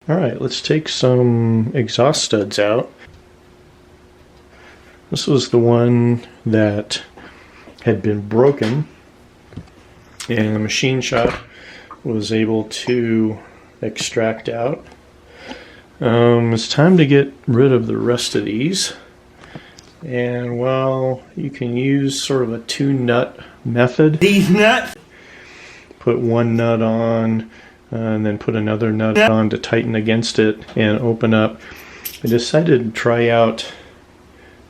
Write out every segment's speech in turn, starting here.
Alright, let's take some exhaust studs out. This was the one that had been broken, and the machine shop was able to extract out. It's time to get rid of the rest of these. And well, you can use sort of a 2-nut method. These nuts! Put one nut on, and then put another nut on to tighten against it and open up. I decided to try out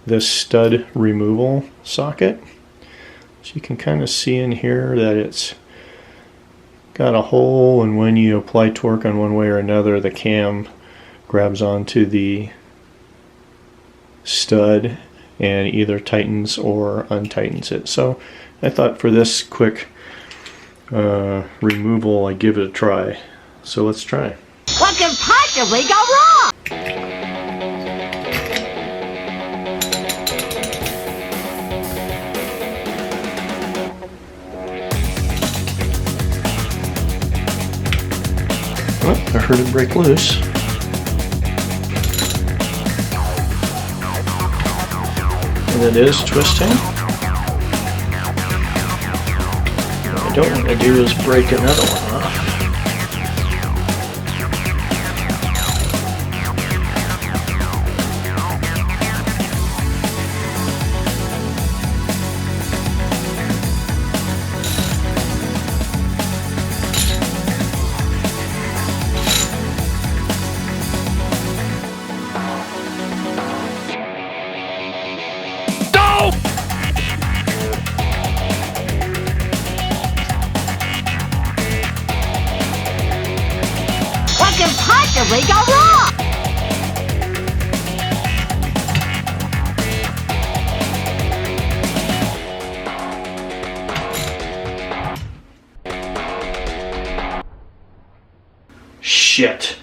this stud removal socket. So you can kind of see in here that it's got a hole, and when you apply torque on one way or another, the cam grabs onto the stud and either tightens or untightens it. So I thought for this quick removal, I'd give it a try. So let's try. What can possibly go wrong? Oh, I heard it break loose. And it is twisting. What I don't want to do is break another one off. What can possibly go wrong? Shit.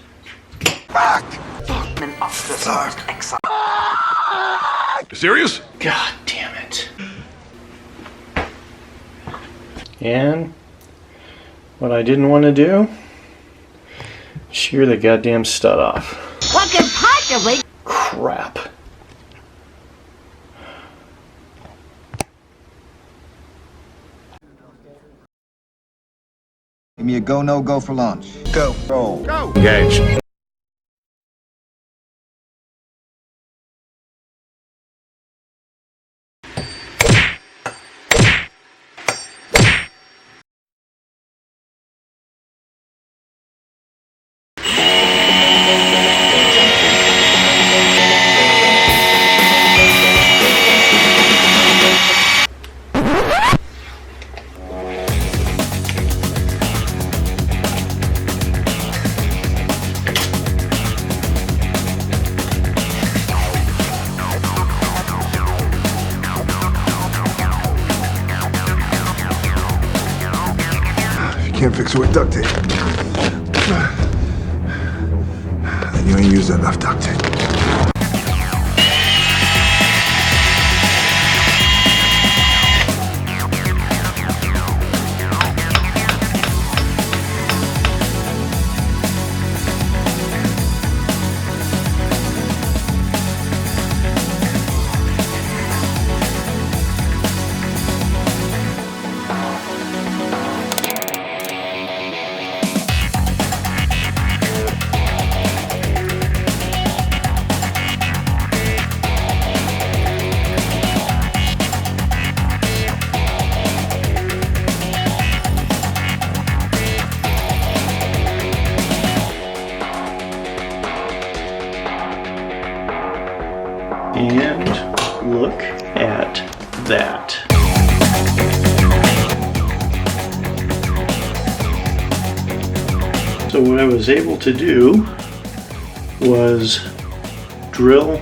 Serious? God damn it. And what I didn't want to do, shear the goddamn stud off. What can possibly... Crap. Give me a go, no go for launch. Go. Roll. Go! Engage. Can't fix it with duct tape. Then you ain't used enough duct tape. And look at that. So what I was able to do was drill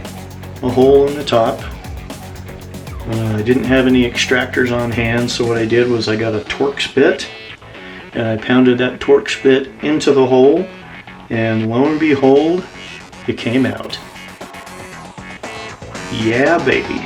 a hole in the top. I didn't have any extractors on hand, so what I did was I got a Torx bit and I pounded that Torx bit into the hole, and lo and behold, it came out. Yeah, baby.